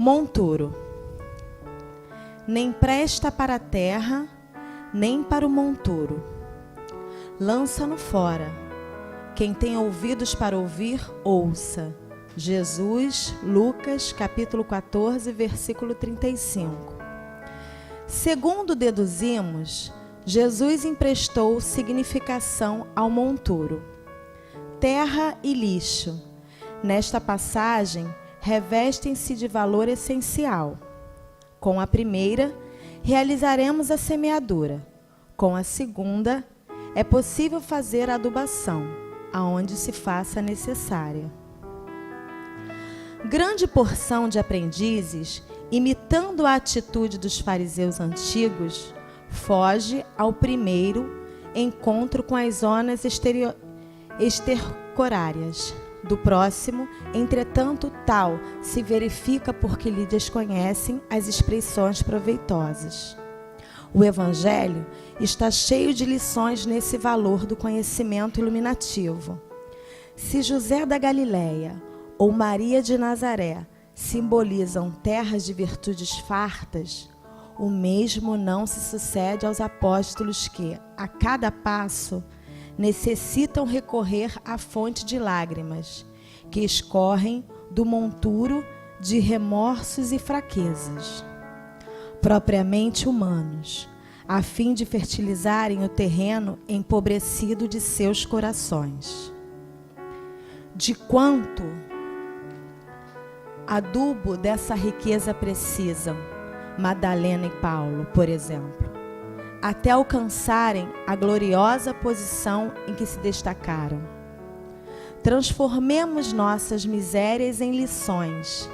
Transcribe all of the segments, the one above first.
Monturo. Nem presta para a terra, nem para o monturo. Lança-no fora. Quem tem ouvidos para ouvir, ouça. Jesus, Lucas, capítulo 14, versículo 35. Segundo deduzimos, Jesus emprestou significação ao monturo. Terra e lixo, nesta passagem, revestem-se de valor essencial. Com a primeira, realizaremos a semeadura. Com a segunda, é possível fazer a adubação, aonde se faça necessária. Grande porção de aprendizes, imitando a atitude dos fariseus antigos, foge ao primeiro encontro com as zonas estercorárias. Do próximo, entretanto, tal se verifica porque lhe desconhecem as expressões proveitosas. O Evangelho está cheio de lições nesse valor do conhecimento iluminativo. Se José da Galileia ou Maria de Nazaré simbolizam terras de virtudes fartas, o mesmo não se sucede aos apóstolos que, a cada passo, necessitam recorrer à fonte de lágrimas, que escorrem do monturo de remorsos e fraquezas, propriamente humanos, a fim de fertilizarem o terreno empobrecido de seus corações. De quanto adubo dessa riqueza precisam Madalena e Paulo, por exemplo, até alcançarem a gloriosa posição em que se destacaram. Transformemos nossas misérias em lições.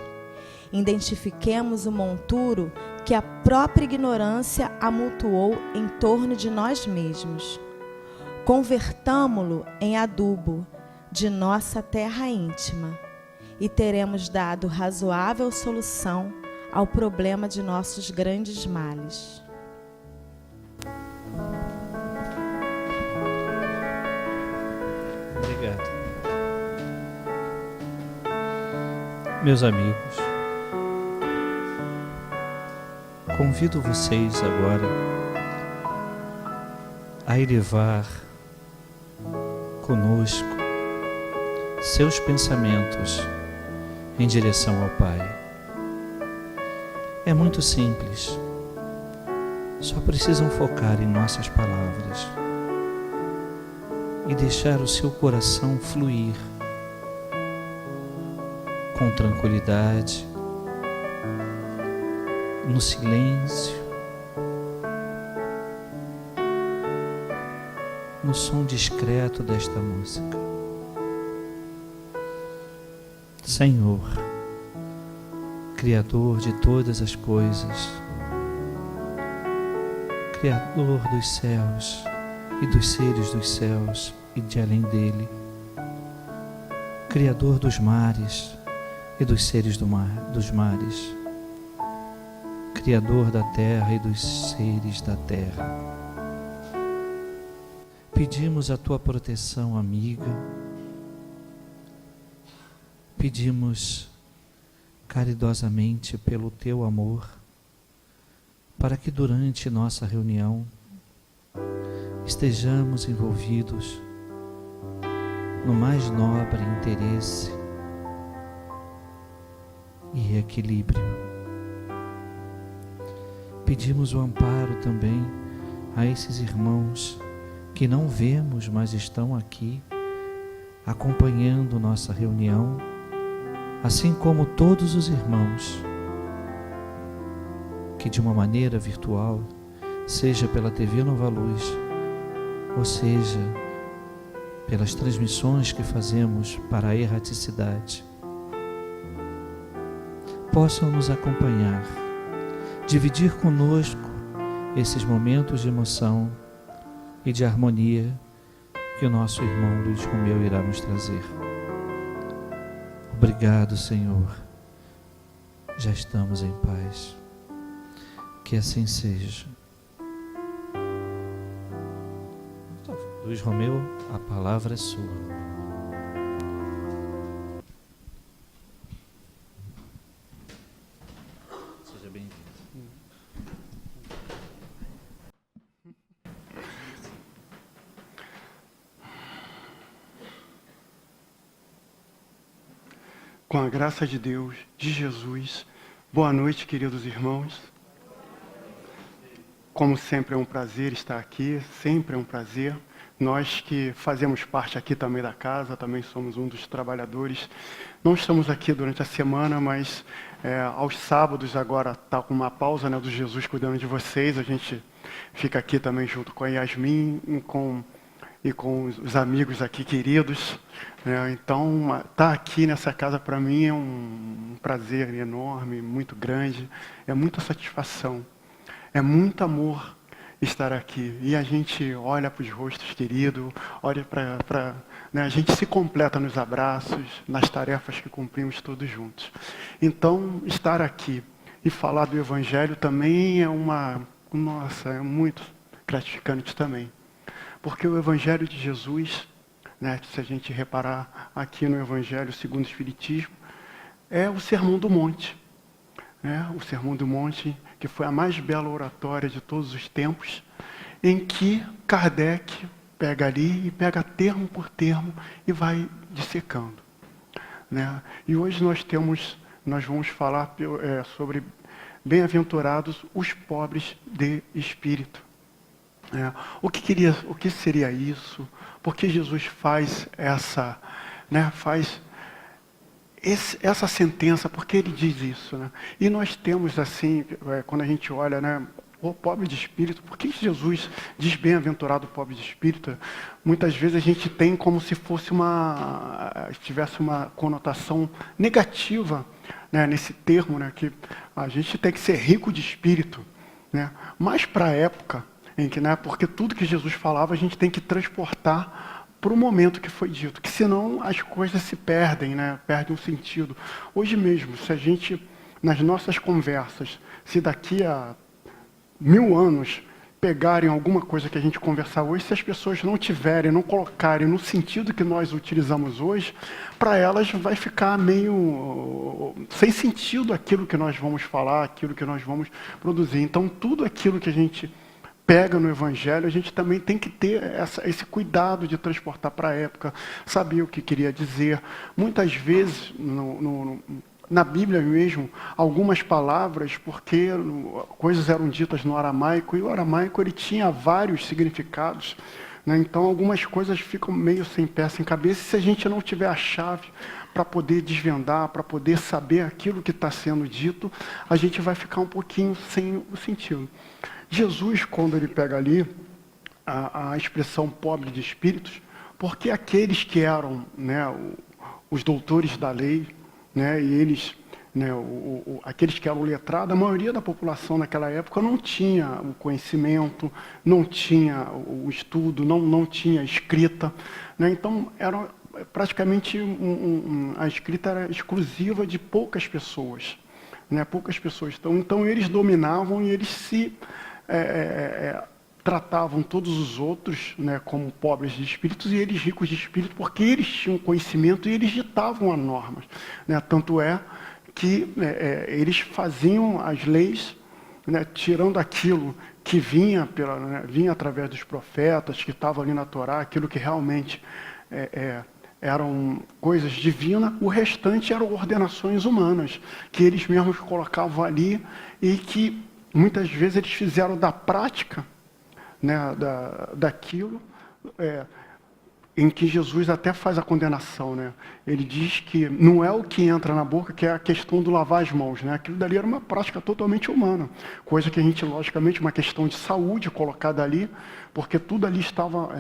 Identifiquemos o monturo que a própria ignorância amontoou em torno de nós mesmos. Convertamo-lo em adubo de nossa terra íntima e teremos dado razoável solução ao problema de nossos grandes males. Obrigado. Meus amigos, convido vocês agora a elevar conosco seus pensamentos em direção ao Pai. É muito simples, só precisam focar em nossas palavras e deixar o seu coração fluir com tranquilidade, no silêncio, no som discreto desta música. Senhor, Criador de todas as coisas, Criador dos céus e dos seres dos céus e de além dele, Criador dos mares e dos seres dos mares, Criador da terra e dos seres da terra. Pedimos a tua proteção amiga, pedimos caridosamente pelo teu amor, para que durante nossa reunião estejamos envolvidos no mais nobre interesse e equilíbrio. Pedimos o amparo também a esses irmãos que não vemos, mas estão aqui acompanhando nossa reunião, assim como todos os irmãos que de uma maneira virtual, seja pela TV Nova Luz, ou seja pelas transmissões que fazemos para a erraticidade, possam nos acompanhar, dividir conosco esses momentos de emoção e de harmonia que o nosso irmão Luiz Romeu irá nos trazer. Obrigado, Senhor. Já estamos em paz. Que assim seja. Luiz Romeu, a palavra é sua. Com a graça de Deus, de Jesus, boa noite, queridos irmãos. Como sempre é um prazer estar aqui, sempre é um prazer. Nós que fazemos parte aqui também da casa, também somos um dos trabalhadores. Não estamos aqui durante a semana, mas aos sábados agora está com uma pausa, né, do Jesus cuidando de vocês. A gente fica aqui também junto com a Yasmin e com os amigos aqui queridos. Então, estar aqui nessa casa para mim é um prazer enorme, muito grande, é muita satisfação, é muito amor estar aqui. E a gente olha para os rostos queridos, olha para né, a gente se completa nos abraços, nas tarefas que cumprimos todos juntos. Então, estar aqui e falar do Evangelho também é é muito gratificante também. Porque o Evangelho de Jesus, né, se a gente reparar aqui no Evangelho segundo o Espiritismo, é o Sermão do Monte. O Sermão do Monte, que foi a mais bela oratória de todos os tempos, em que Kardec pega ali e pega termo por termo e vai dissecando. E hoje nós vamos falar sobre bem-aventurados os pobres de espírito. O que seria isso? Por que Jesus faz essa sentença? Por que ele diz isso? E nós temos assim, quando a gente olha, o pobre de espírito, por que Jesus diz bem-aventurado o pobre de espírito? Muitas vezes a gente tem como se fosse tivesse uma conotação negativa, nesse termo, que a gente tem que ser rico de espírito. Mas para a época, porque tudo que Jesus falava a gente tem que transportar para o momento que foi dito, que senão as coisas se perdem, perdem o sentido. Hoje mesmo, se a gente, nas nossas conversas, se daqui a 1000 anos pegarem alguma coisa que a gente conversar hoje, se as pessoas não tiverem, não colocarem no sentido que nós utilizamos hoje, para elas vai ficar meio sem sentido aquilo que nós vamos falar, aquilo que nós vamos produzir. Então, tudo aquilo que a gente pega no Evangelho, a gente também tem que ter esse cuidado de transportar para a época, saber o que queria dizer. Muitas vezes, na Bíblia mesmo, algumas palavras, porque coisas eram ditas no aramaico, e o aramaico ele tinha vários significados. Então, algumas coisas ficam meio sem pé, sem cabeça, e se a gente não tiver a chave para poder desvendar, para poder saber aquilo que está sendo dito, a gente vai ficar um pouquinho sem o sentido. Jesus, quando ele pega ali a expressão pobre de espíritos, porque aqueles que eram os doutores da lei, e eles, aqueles que eram letrados, a maioria da população naquela época não tinha o conhecimento, não tinha o estudo, não tinha escrita. Então, era praticamente a escrita era exclusiva de poucas pessoas. Poucas pessoas. Então, eles dominavam e eles se tratavam todos os outros como pobres de espíritos e eles ricos de espírito, porque eles tinham conhecimento e eles ditavam as normas. Tanto é que eles faziam as leis, tirando aquilo que vinha através dos profetas, que estava ali na Torá, aquilo que realmente eram coisas divinas, o restante eram ordenações humanas, que eles mesmos colocavam ali e que muitas vezes eles fizeram da prática, daquilo, em que Jesus até faz a condenação. Ele diz que não é o que entra na boca, que é a questão do lavar as mãos. Aquilo dali era uma prática totalmente humana, coisa que a gente, logicamente, uma questão de saúde colocada ali, porque tudo ali estava,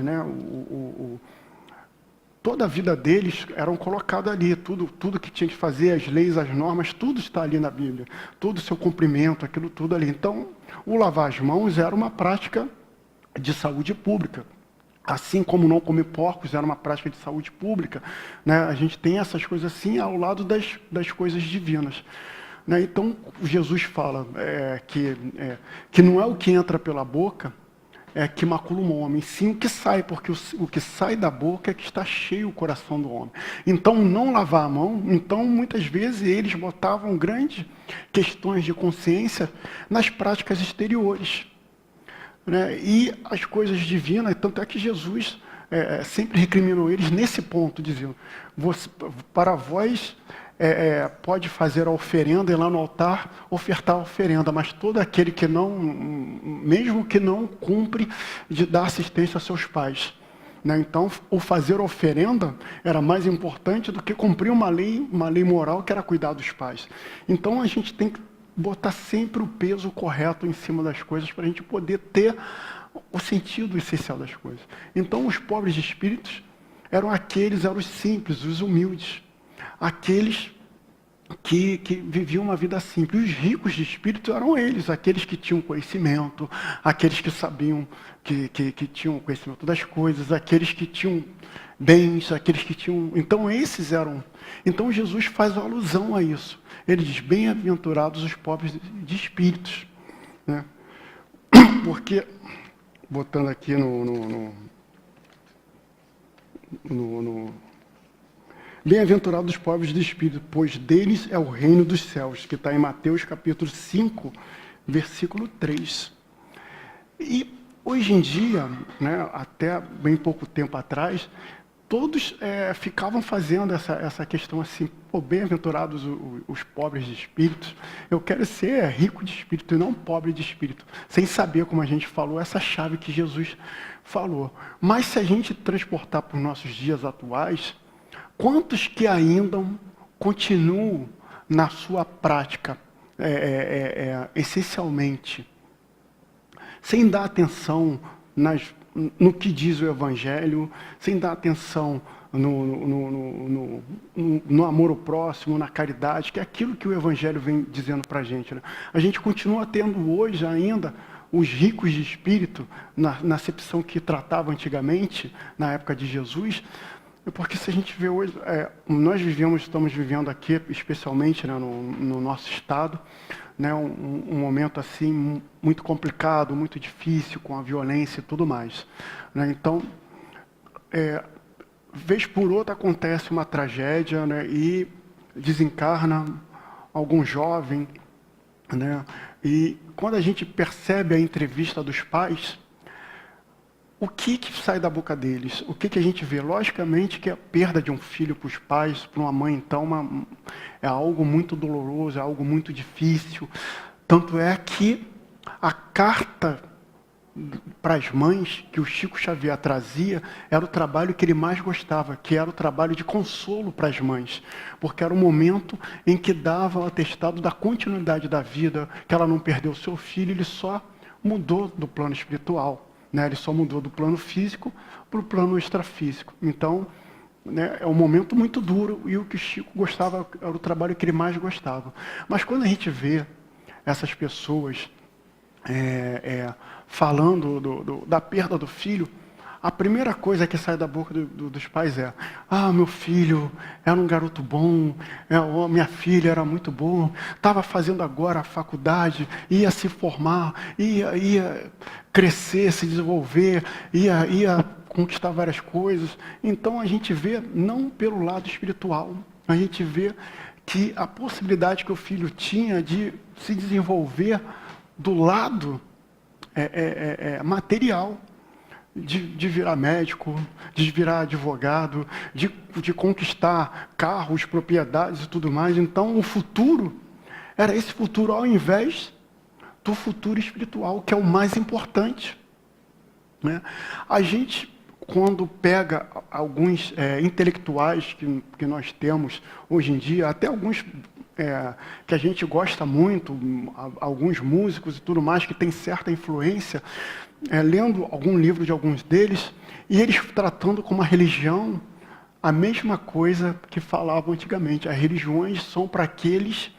toda a vida deles eram colocadas ali, tudo que tinha que fazer, as leis, as normas, tudo está ali na Bíblia, todo o seu cumprimento, aquilo tudo ali. Então, o lavar as mãos era uma prática de saúde pública, assim como não comer porcos era uma prática de saúde pública. A gente tem essas coisas assim ao lado das coisas divinas. Então, Jesus fala que não é o que entra pela boca que macula um homem, sim o que sai, porque o que sai da boca é que está cheio o coração do homem. Então, não lavar a mão, então muitas vezes eles botavam grandes questões de consciência nas práticas exteriores. E as coisas divinas, tanto é que Jesus sempre recriminou eles nesse ponto, dizendo, para vós pode fazer a oferenda e lá no altar ofertar a oferenda, mas todo aquele que não, mesmo que não cumpre, de dar assistência a seus pais. Né? Então, o fazer a oferenda era mais importante do que cumprir uma lei moral, que era cuidar dos pais. Então, a gente tem que botar sempre o peso correto em cima das coisas para a gente poder ter o sentido essencial das coisas. Então, os pobres de espíritos eram os simples, os humildes, aqueles que viviam uma vida simples. Os ricos de espírito eram eles, aqueles que tinham conhecimento, aqueles que sabiam, que tinham conhecimento das coisas, aqueles que tinham bens, aqueles que tinham... Então, esses eram... Então, Jesus faz uma alusão a isso. Ele diz, bem-aventurados os pobres de espíritos. Né? Porque, botando aqui bem-aventurados os pobres de espírito, pois deles é o reino dos céus, que está em Mateus capítulo 5, versículo 3. E hoje em dia, né, até bem pouco tempo atrás, todos ficavam fazendo essa questão assim, bem-aventurados os pobres de espírito. Eu quero ser rico de espírito e não pobre de espírito, sem saber, como a gente falou, essa chave que Jesus falou. Mas se a gente transportar para os nossos dias atuais, quantos que ainda continuam na sua prática, essencialmente, sem dar atenção no que diz o Evangelho, sem dar atenção no amor ao próximo, na caridade, que é aquilo que o Evangelho vem dizendo para a gente. Né? A gente continua tendo hoje ainda os ricos de espírito, na acepção que tratava antigamente, na época de Jesus, porque se a gente vê hoje, nós estamos vivendo aqui, especialmente, né, no nosso estado, né, um momento assim muito complicado, muito difícil, com a violência e tudo mais. Né? Então, vez por outra acontece uma tragédia, né, e desencarna algum jovem, né, e quando a gente percebe a entrevista dos pais, o que sai da boca deles? O que a gente vê? Logicamente que a perda de um filho para os pais, para uma mãe, então, é algo muito doloroso, é algo muito difícil. Tanto é que a carta para as mães que o Chico Xavier trazia era o trabalho que ele mais gostava, que era o trabalho de consolo para as mães, porque era o momento em que dava o atestado da continuidade da vida, que ela não perdeu o seu filho, ele só mudou do plano espiritual. Né, ele só mudou do plano físico para o plano extrafísico. Então, né, é um momento muito duro e o que o Chico gostava era o trabalho que ele mais gostava. Mas quando a gente vê essas pessoas falando da perda do filho, a primeira coisa que sai da boca dos pais é: meu filho era um garoto bom, minha filha era muito bom, estava fazendo agora a faculdade, ia se formar, ia crescer, se desenvolver, ia conquistar várias coisas. Então a gente vê, não pelo lado espiritual, a gente vê que a possibilidade que o filho tinha de se desenvolver do lado material, de virar médico, de virar advogado, de conquistar carros, propriedades e tudo mais. Então, o futuro era esse futuro ao invés do futuro espiritual, que é o mais importante. Né? A gente, quando pega alguns intelectuais que nós temos hoje em dia, até alguns que a gente gosta muito, alguns músicos e tudo mais, que tem certa influência, lendo algum livro de alguns deles, e eles tratando como a religião a mesma coisa que falavam antigamente. As religiões são para aqueles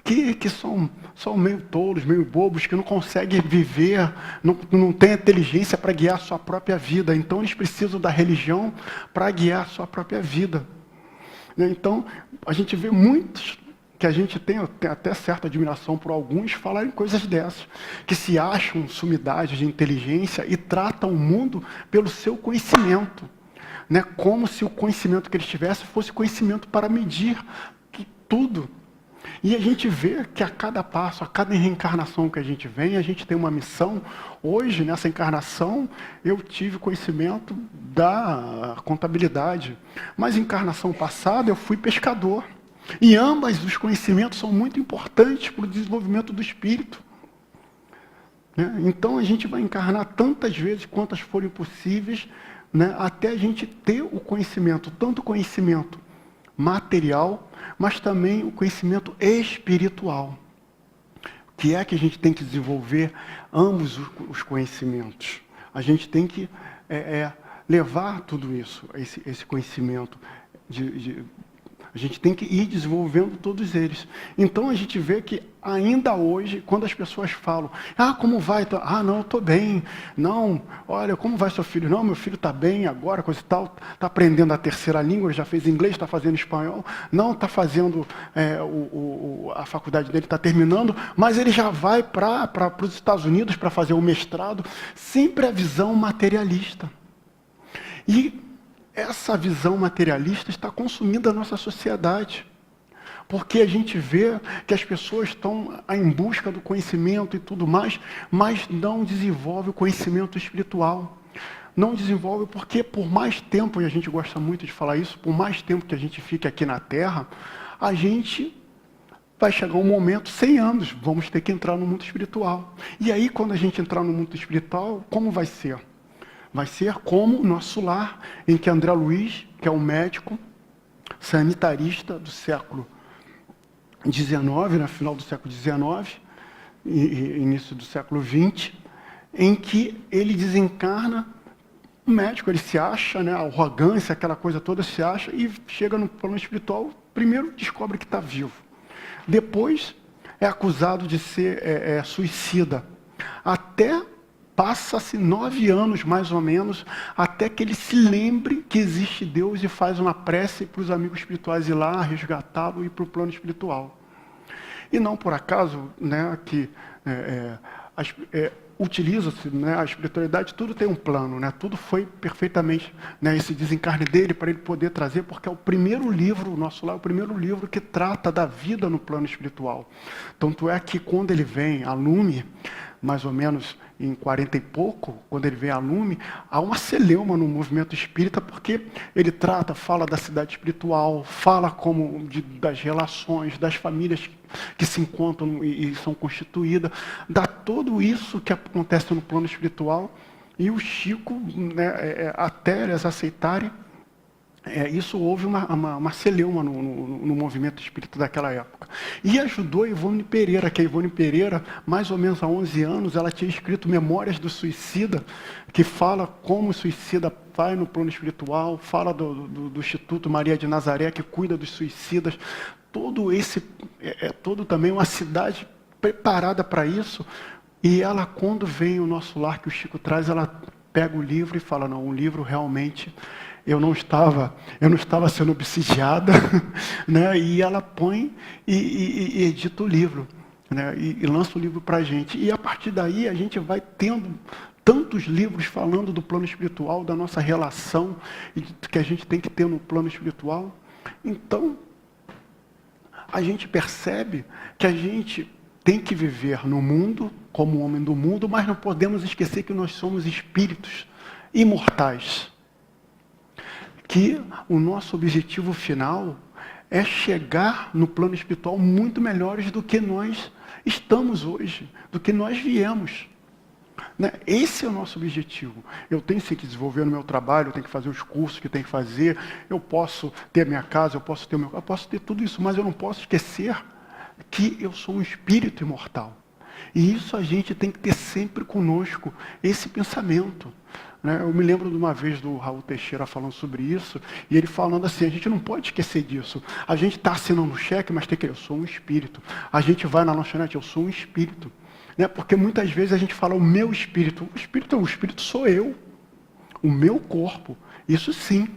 que são meio tolos, meio bobos, que não conseguem viver, não têm inteligência para guiar a sua própria vida. Então, eles precisam da religião para guiar a sua própria vida. Então, a gente vê muitos que a gente tem até certa admiração por alguns falarem coisas dessas, que se acham sumidade de inteligência e tratam o mundo pelo seu conhecimento, né? Como se o conhecimento que eles tivessem fosse conhecimento para medir tudo. E a gente vê que a cada passo, a cada reencarnação que a gente vem, a gente tem uma missão. Hoje, nessa encarnação, eu tive conhecimento da contabilidade, mas em encarnação passada eu fui pescador. E ambas os conhecimentos são muito importantes para o desenvolvimento do espírito. Né? Então a gente vai encarnar tantas vezes quantas forem possíveis, né, até a gente ter o conhecimento, tanto o conhecimento material, mas também o conhecimento espiritual. Que é que a gente tem que desenvolver ambos os conhecimentos. A gente tem que levar tudo isso, esse conhecimento. A gente tem que ir desenvolvendo todos eles. Então a gente vê que ainda hoje, quando as pessoas falam, como vai? Não, eu estou bem. Não, olha, como vai seu filho? Não, meu filho está bem agora, coisa e tal, está aprendendo a terceira língua, já fez inglês, está fazendo espanhol, não está fazendo, a faculdade dele está terminando, mas ele já vai para os Estados Unidos para fazer o mestrado. Sempre a visão materialista. E essa visão materialista está consumindo a nossa sociedade. Porque a gente vê que as pessoas estão em busca do conhecimento e tudo mais, mas não desenvolve o conhecimento espiritual. Não desenvolve porque por mais tempo, e a gente gosta muito de falar isso, por mais tempo que a gente fique aqui na Terra, a gente vai chegar um momento, 100 anos, vamos ter que entrar no mundo espiritual. E aí, quando a gente entrar no mundo espiritual, como vai ser? Vai ser como o nosso lar, em que André Luiz, que é um médico sanitarista do século XIX, no final do século XIX, e início do século XX, em que ele desencarna, o médico, ele se acha, né, a arrogância, aquela coisa toda, se acha, e chega no plano espiritual, primeiro descobre que está vivo. Depois é acusado de ser suicida. Até passa-se 9 anos, mais ou menos, até que ele se lembre que existe Deus e faz uma prece para os amigos espirituais ir lá, resgatá-lo e ir para o plano espiritual. E não por acaso, né, que utiliza-se, né, a espiritualidade, tudo tem um plano, né, tudo foi perfeitamente, né, esse desencarne dele para ele poder trazer, porque é o primeiro livro, o nosso lar, é o primeiro livro que trata da vida no plano espiritual. Tanto é que quando ele vem a lume, mais ou menos em 40 e pouco, quando ele vem a lume, há uma celeuma no movimento espírita, porque ele fala da cidade espiritual, fala das relações, das famílias que se encontram e são constituídas, dá tudo isso que acontece no plano espiritual, e o Chico, né, até eles aceitarem, isso houve uma celeuma no movimento espírita daquela época. E ajudou a Ivone Pereira, que a Ivone Pereira, mais ou menos há 11 anos, ela tinha escrito Memórias do Suicida, que fala como o suicida vai no plano espiritual, fala do Instituto Maria de Nazaré, que cuida dos suicidas. Todo também uma cidade preparada para isso. E ela, quando vem o nosso lar, que o Chico traz, ela pega o livro e fala, não, o livro realmente... Eu não estava sendo obsidiada, né? E ela põe e edita o livro, né? E lança o livro para a gente. E a partir daí a gente vai tendo tantos livros falando do plano espiritual, da nossa relação que a gente tem que ter no plano espiritual. Então, a gente percebe que a gente tem que viver no mundo como homem do mundo, mas não podemos esquecer que nós somos espíritos imortais. Que o nosso objetivo final é chegar no plano espiritual muito melhores do que nós estamos hoje, do que nós viemos. Né? Esse é o nosso objetivo. Eu tenho sim que desenvolver no meu trabalho, eu tenho que fazer os cursos que tenho que fazer, eu posso ter a minha casa, eu posso ter tudo isso, mas eu não posso esquecer que eu sou um espírito imortal. E isso a gente tem que ter sempre conosco, esse pensamento. Eu me lembro de uma vez do Raul Teixeira falando sobre isso, e ele falando assim, a gente não pode esquecer disso. A gente está assinando um cheque, mas tem que eu sou um espírito. A gente vai na lanchonete, eu sou um espírito. Porque muitas vezes a gente fala o meu espírito. O espírito sou eu. O meu corpo. Isso sim.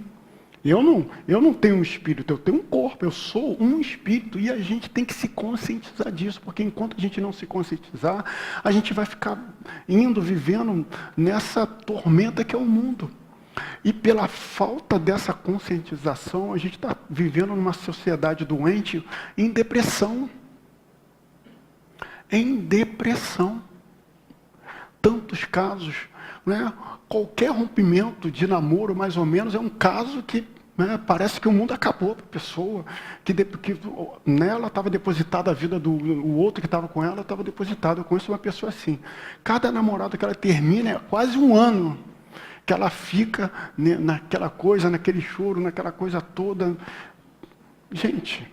Eu não tenho um espírito, eu tenho um corpo, eu sou um espírito. E a gente tem que se conscientizar disso, porque enquanto a gente não se conscientizar, a gente vai ficar vivendo nessa tormenta que é o mundo. E pela falta dessa conscientização, a gente está vivendo numa sociedade doente em depressão. Em depressão. Tantos casos, né? Qualquer rompimento de namoro, mais ou menos, é um caso que Né? Parece que o mundo acabou para a pessoa, que nela estava depositada a vida o outro que estava com ela, estava depositado. Eu conheço uma pessoa assim. Cada namorado que ela termina é quase um ano que ela fica naquela coisa, naquele choro, naquela coisa toda. Gente,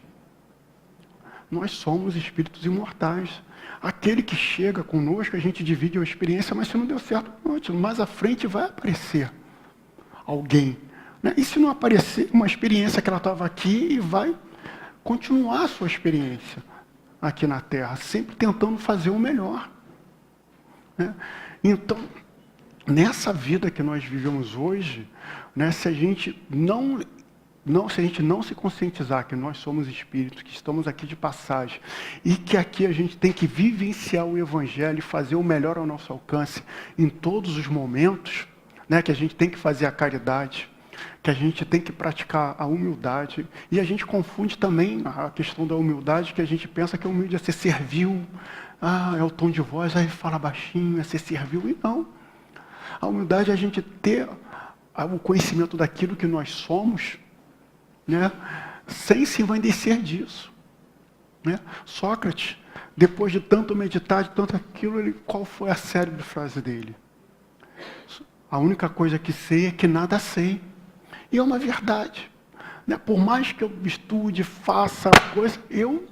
nós somos espíritos imortais. Aquele que chega conosco, a gente divide a experiência, mas se não deu certo, mais à frente vai aparecer alguém. Né? E se não aparecer uma experiência que ela estava aqui e vai continuar a sua experiência aqui na Terra, sempre tentando fazer o melhor. Né? Então, nessa vida que nós vivemos hoje, né, se a gente não se conscientizar que nós somos espíritos, que estamos aqui de passagem, e que aqui a gente tem que vivenciar o Evangelho e fazer o melhor ao nosso alcance em todos os momentos, né, que a gente tem que fazer a caridade, que a gente tem que praticar a humildade, e a gente confunde também a questão da humildade, que a gente pensa que a humildade é ser servil, é o tom de voz, aí fala baixinho, é ser servil, e não. A humildade é a gente ter o conhecimento daquilo que nós somos, né, sem se envaidecer disso. Né? Sócrates, depois de tanto meditar, de tanto aquilo, qual foi a célebre frase dele? A única coisa que sei é que nada sei. E é uma verdade. Né? Por mais que eu estude, faça coisa, eu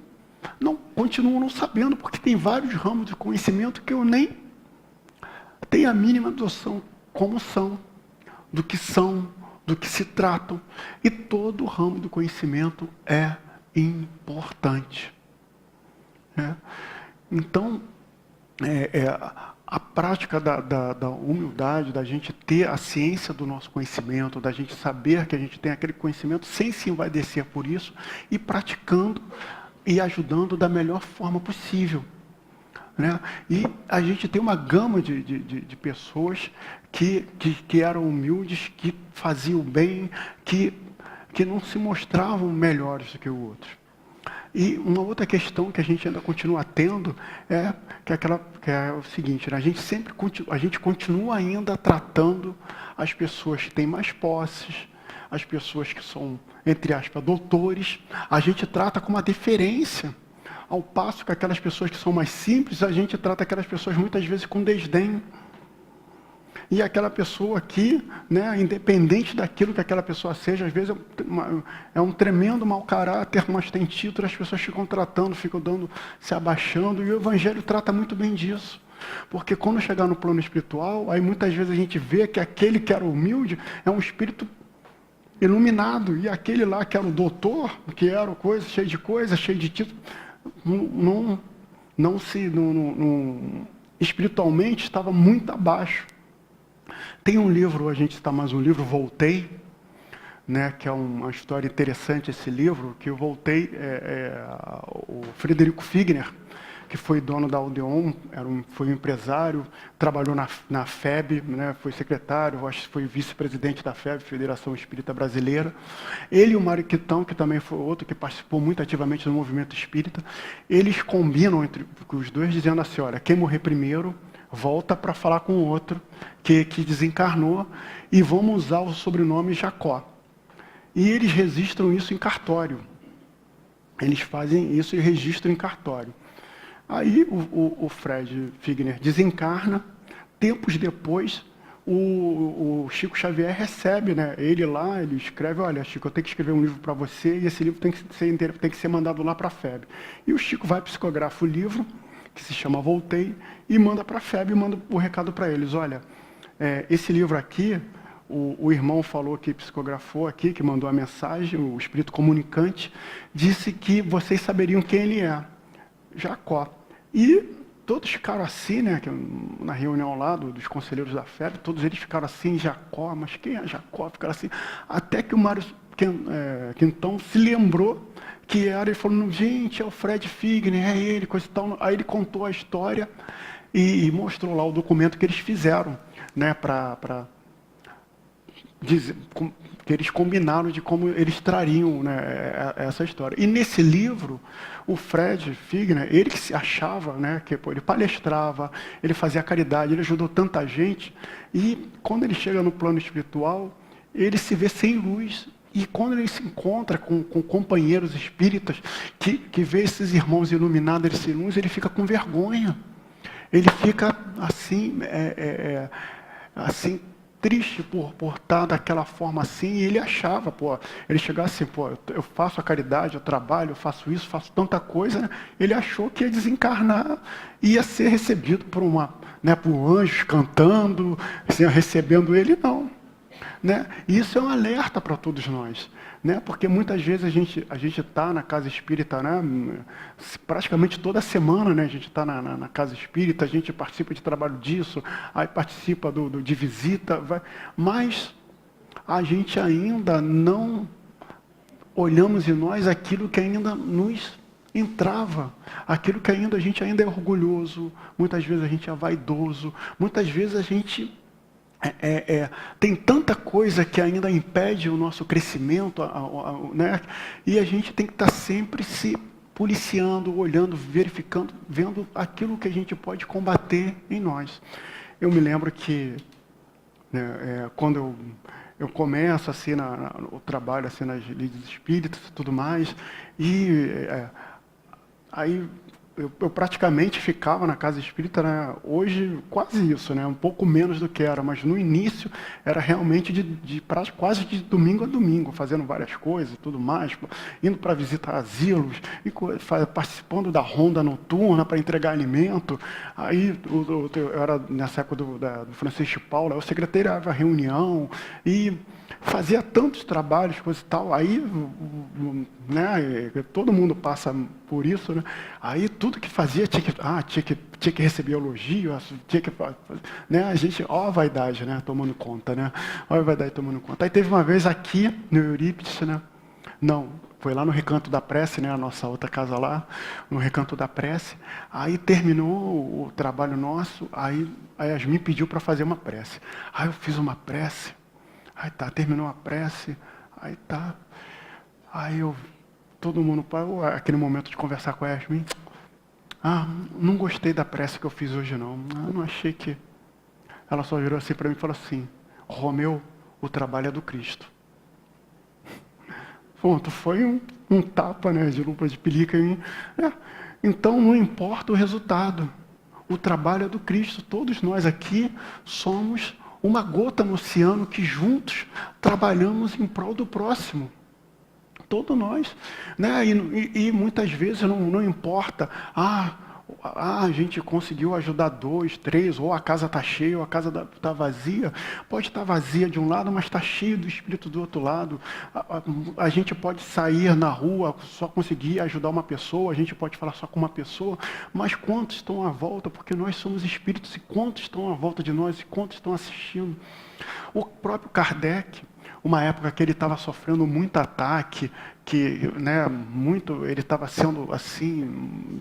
continuo não sabendo, porque tem vários ramos de conhecimento que eu nem tenho a mínima noção como são, do que se tratam. E todo o ramo do conhecimento é importante. Né? Então, a prática da humildade, da gente ter a ciência do nosso conhecimento, da gente saber que a gente tem aquele conhecimento sem se envaidecer por isso, e praticando e ajudando da melhor forma possível. Né? E a gente tem uma gama de pessoas que eram humildes, que faziam bem, que não se mostravam melhores do que o outro. E uma outra questão que a gente ainda continua tendo é o seguinte, né? A gente continua ainda tratando as pessoas que têm mais posses, as pessoas que são, entre aspas, doutores, a gente trata com uma deferência, ao passo que aquelas pessoas que são mais simples, a gente trata aquelas pessoas muitas vezes com desdém. E aquela pessoa aqui, né, independente daquilo que aquela pessoa seja, às vezes é um tremendo mau caráter, mas tem título, as pessoas ficam tratando, se abaixando, e o Evangelho trata muito bem disso. Porque quando chegar no plano espiritual, aí muitas vezes a gente vê que aquele que era humilde é um espírito iluminado, e aquele lá que era o doutor, que era cheio de título, espiritualmente estava muito abaixo. Tem um livro, a gente está mais um livro, Voltei, né, que é uma história interessante esse livro, que eu voltei, o Frederico Figner, que foi dono da Odeon, foi um empresário, trabalhou na FEB, né, foi secretário, acho que foi vice-presidente da FEB, Federação Espírita Brasileira. Ele e o Mário Quitão, que também foi outro que participou muito ativamente do movimento espírita, eles combinam entre os dois, dizendo assim, olha, quem morrer primeiro, volta para falar com o outro que desencarnou, e vamos usar o sobrenome Jacó. E eles registram isso em cartório. Eles fazem isso e registram em cartório. Aí o Fred Figner desencarna, tempos depois o Chico Xavier recebe, né, ele escreve, olha, Chico, eu tenho que escrever um livro para você, e esse livro tem que ser mandado lá para a FEB. E o Chico vai psicografa o livro, que se chama Voltei, e manda para a FEB, e manda o recado para eles, olha, esse livro aqui, o irmão falou que psicografou aqui, que mandou a mensagem, o espírito comunicante, disse que vocês saberiam quem ele é, Jacó. E todos ficaram assim, né, na reunião lá dos conselheiros da FEB, todos eles ficaram assim, Jacó, mas quem é Jacó? Ficaram assim, até que o Mário Quintão se lembrou que era, ele falou, gente, é o Fred Figner, é ele, coisa e tal. Aí ele contou a história e mostrou lá o documento que eles fizeram, né, para dizer, que eles combinaram de como eles trariam, né, essa história. E nesse livro, o Fred Figner, ele que se achava, né, que ele palestrava, ele fazia caridade, ele ajudou tanta gente, e quando ele chega no plano espiritual, ele se vê sem luz, E quando ele se encontra com companheiros espíritas que vê esses irmãos iluminados, esse luz, ele fica com vergonha. Ele fica assim, assim triste por estar daquela forma assim, e ele achava, ele chegava assim, eu faço a caridade, eu trabalho, eu faço isso, faço tanta coisa, né? Ele achou que ia desencarnar, ia ser recebido por anjos cantando, assim, recebendo ele, não. Né? E isso é um alerta para todos nós, né? Porque muitas vezes a gente está na casa espírita, né? Praticamente toda semana, né? A gente está na casa espírita, a gente participa de trabalho disso, aí participa de visita, mas a gente ainda não olhamos em nós aquilo que ainda nos entrava, aquilo que a gente ainda é orgulhoso, muitas vezes a gente é vaidoso, muitas vezes a gente tem tanta coisa que ainda impede o nosso crescimento, né? E a gente tem que estar sempre se policiando, olhando, verificando, vendo aquilo que a gente pode combater em nós. Eu me lembro que, né, quando eu começo assim o trabalho assim nas lides espíritas e tudo mais, e aí eu praticamente ficava na casa espírita, né? Hoje quase isso, né? Um pouco menos do que era, mas no início era realmente quase de domingo a domingo, fazendo várias coisas e tudo mais, indo para visitar asilos, e participando da ronda noturna para entregar alimento. Aí eu era nessa época do Francisco Paulo, eu secretariava a reunião e fazia tantos trabalhos, coisa e tal. Aí, né, todo mundo passa por isso, né? Aí tudo que fazia tinha que receber elogio, né? A gente, ó a vaidade, né, tomando conta, né? Ó a vaidade tomando conta. Aí teve uma vez aqui no Eurípides, né? Não, foi lá no Recanto da Prece, né, a nossa outra casa lá, no Recanto da Prece. Aí terminou o trabalho nosso, aí a Yasmin pediu para fazer uma prece. Aí eu fiz uma prece. Aí tá, terminou a prece, aí tá. Aí todo mundo parou, aquele momento de conversar com a Yasmin. Não gostei da prece que eu fiz hoje não. Não achei que... Ela só virou assim para mim e falou assim: Romeu, o trabalho é do Cristo. Pronto, foi um tapa, né, de lupa de pelica em mim. Então não importa o resultado. O trabalho é do Cristo. Todos nós aqui somos uma gota no oceano que juntos trabalhamos em prol do próximo. Todos nós. Né? E muitas vezes não importa, a gente conseguiu ajudar 2, 3, ou a casa está cheia, ou a casa está vazia. Pode estar vazia de um lado, mas está cheio do Espírito do outro lado. A gente pode sair na rua, só conseguir ajudar uma pessoa, a gente pode falar só com uma pessoa, mas quantos estão à volta? Porque nós somos espíritos, e quantos estão à volta de nós, e quantos estão assistindo? O próprio Kardec, uma época que ele estava sofrendo muito ataque, né, ele estava sendo assim,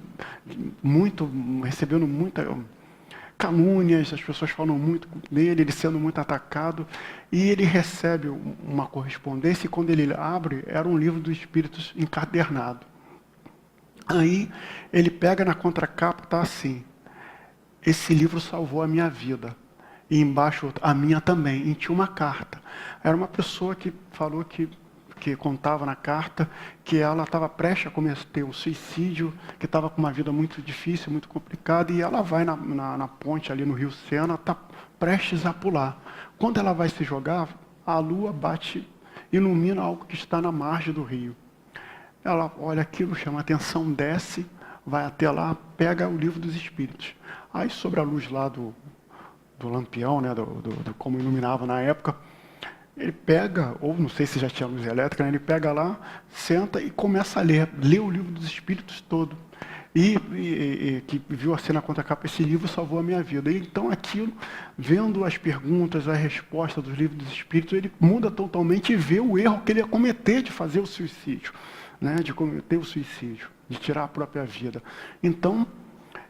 recebendo muita calúnias, as pessoas falam muito dele, ele sendo muito atacado, e ele recebe uma correspondência, e quando ele abre, era um livro dos Espíritos encadernado. Aí ele pega na contracapa, está assim: esse livro salvou a minha vida. E embaixo, a minha também. E tinha uma carta. Era uma pessoa que falou que contava na carta que ela estava prestes a cometer um suicídio, que estava com uma vida muito difícil, muito complicada, e ela vai na ponte ali no Rio Sena, está prestes a pular. Quando ela vai se jogar, a lua bate, ilumina algo que está na margem do rio. Ela olha aquilo, chama a atenção, desce, vai até lá, pega o livro dos Espíritos. Aí sobre a luz lá do lampião, né, como iluminava na época, ele pega, ou não sei se já tinha luz elétrica, né, ele pega lá, senta e começa a ler o livro dos Espíritos todo. E que viu assim na contracapa: esse livro salvou a minha vida. E então aquilo, vendo as perguntas, a resposta dos livros dos Espíritos, ele muda totalmente e vê o erro que ele ia cometer de fazer o suicídio, né, de cometer o suicídio, de tirar a própria vida. Então,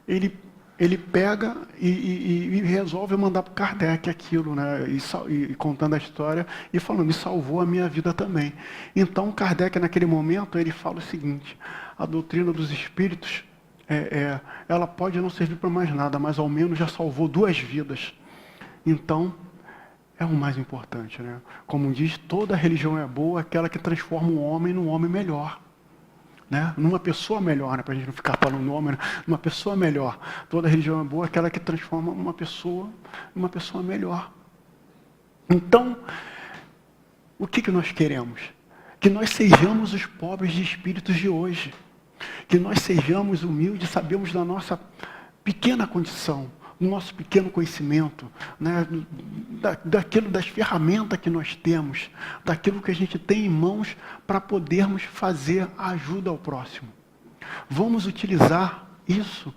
ele pega e resolve mandar para o Kardec aquilo, né? E contando a história e falando: e salvou a minha vida também. Então, Kardec, naquele momento, ele fala o seguinte: a doutrina dos Espíritos, ela pode não servir para mais nada, mas ao menos já salvou 2 vidas. Então, é o mais importante, né? Como diz, toda religião é boa, aquela que transforma um homem num homem melhor. Né? Numa pessoa melhor, né? Para a gente não ficar falando nome, né? Numa pessoa melhor. Toda religião é boa, aquela que transforma uma pessoa numa pessoa melhor. Então, o que nós queremos? Que nós sejamos os pobres de espíritos de hoje. Que nós sejamos humildes, sabemos da nossa pequena condição, do nosso pequeno conhecimento, né? Das ferramentas que nós temos, daquilo que a gente tem em mãos para podermos fazer a ajuda ao próximo. Vamos utilizar isso,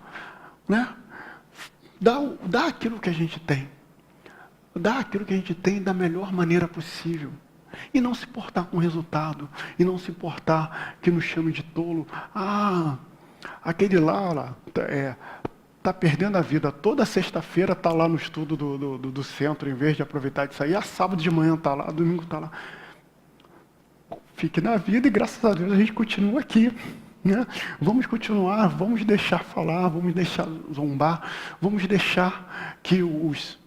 né? Dá aquilo que a gente tem. Dá aquilo que a gente tem da melhor maneira possível. E não se importar com o resultado. E não se importar que nos chame de tolo. Ah, aquele lá está perdendo a vida. Toda sexta-feira está lá no estudo do centro, em vez de aproveitar de sair. Sábado de manhã está lá, domingo está lá. Fique na vida e graças a Deus a gente continua aqui. Né? Vamos continuar, vamos deixar falar, vamos deixar zombar, vamos deixar que os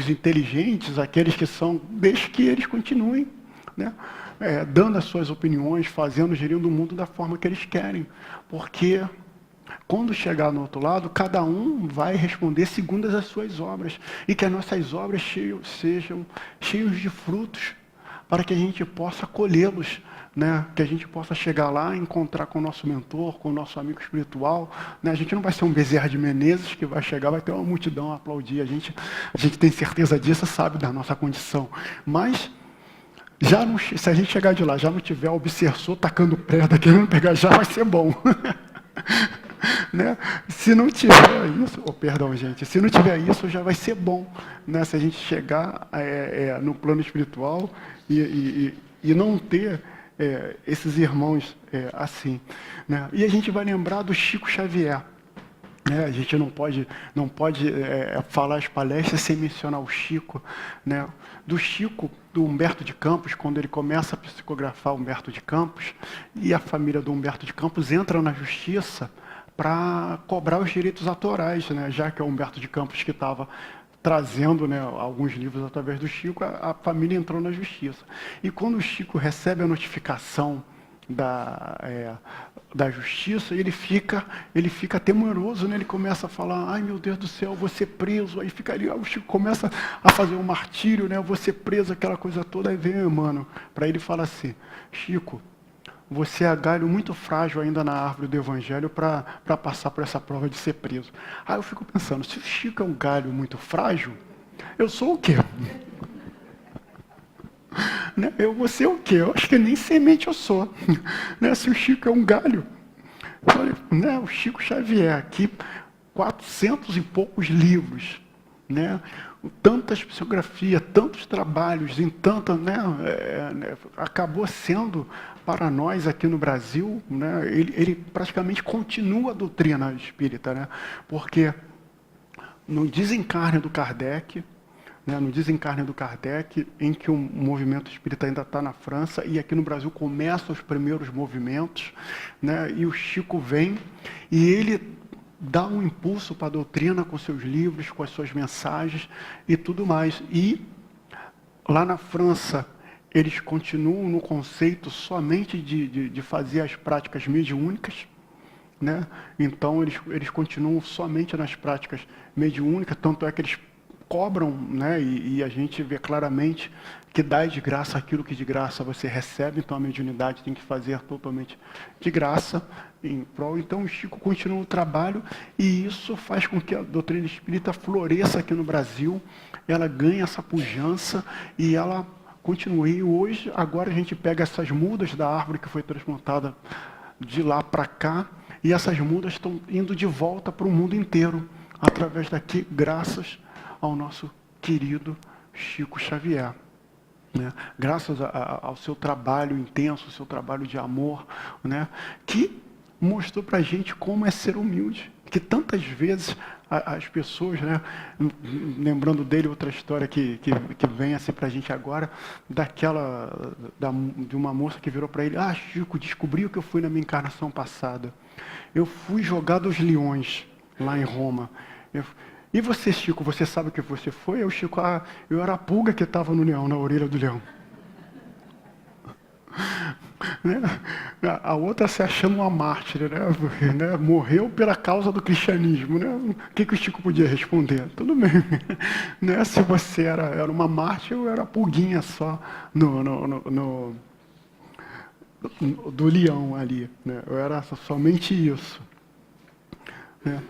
inteligentes, aqueles que são, deixe que eles continuem, né? Dando as suas opiniões, gerindo o mundo da forma que eles querem. Porque quando chegar no outro lado, cada um vai responder segundo as suas obras. E que as nossas obras sejam cheias de frutos, para que a gente possa colhê-los, né? Que a gente possa chegar lá, encontrar com o nosso mentor, com o nosso amigo espiritual. Né? A gente não vai ser um Bezerra de Menezes que vai chegar, vai ter uma multidão a aplaudir. A gente tem certeza disso, sabe da nossa condição. Mas se a gente chegar de lá, já não tiver o obsessor tacando pedra, querendo pegar, já vai ser bom. Né? Se não tiver isso, se não tiver isso, já vai ser bom. Né? Se a gente chegar no plano espiritual e não ter esses irmãos assim. Né? E a gente vai lembrar do Chico Xavier. A gente não pode falar as palestras sem mencionar o Chico. Né? Do Chico, do Humberto de Campos, quando ele começa a psicografar Humberto de Campos, e a família do Humberto de Campos entra na justiça para cobrar os direitos autorais, né? Já que é o Humberto de Campos que estava trazendo, né, alguns livros através do Chico, a família entrou na justiça. E quando o Chico recebe a notificação da justiça, ele fica temeroso, né? Ele começa a falar, ai meu Deus do céu, vou ser preso. Aí fica ali, o Chico começa a fazer um martírio, né? Eu vou ser preso, aquela coisa toda. Aí vem o Emmanuel para ele e fala assim, Chico, você é galho muito frágil ainda na árvore do Evangelho para passar por essa prova de ser preso. Aí eu fico pensando, se o Chico é um galho muito frágil, eu sou o quê? Né? Eu vou ser o quê? Eu acho que nem semente eu sou. Né? Se o Chico é um galho, olha, né? O Chico Xavier aqui, 400 e poucos livros, né? Tantas psicografias, tantos trabalhos, em tanta, né? Acabou sendo para nós aqui no Brasil, né? Ele praticamente continua a doutrina espírita, né? Porque no desencarne do Kardec, em que o movimento espírita ainda está na França, e aqui no Brasil começam os primeiros movimentos, né? E o Chico vem e ele dá um impulso para a doutrina com seus livros, com as suas mensagens e tudo mais. E lá na França, eles continuam no conceito somente de fazer as práticas mediúnicas, né? Então, eles continuam somente nas práticas mediúnicas, tanto é que eles cobram, né? E a gente vê claramente que dá de graça aquilo que de graça você recebe, então a mediunidade tem que fazer totalmente de graça em prol. Então o Chico continua o trabalho e isso faz com que a doutrina espírita floresça aqui no Brasil, ela ganhe essa pujança e ela continue. E hoje, agora a gente pega essas mudas da árvore que foi transplantada de lá para cá e essas mudas estão indo de volta para o mundo inteiro, através daqui, graças ao nosso querido Chico Xavier. Né? Graças ao seu trabalho intenso, ao seu trabalho de amor, né? Que mostrou para a gente como é ser humilde. Que tantas vezes as pessoas, né? Lembrando dele outra história que vem assim para a gente agora, de uma moça que virou para ele, Chico, descobri o que eu fui na minha encarnação passada. Eu fui jogado aos leões, lá em Roma. E você, Chico, você sabe o que você foi? Eu, Chico, eu era a pulga que estava no leão, na orelha do leão. Né? A outra se achando uma mártir, né? Morreu pela causa do cristianismo. Né? O que o Chico podia responder? Tudo bem. Né? Se você era uma mártir, eu era a pulguinha só do leão ali. Né? Eu era somente isso. Né?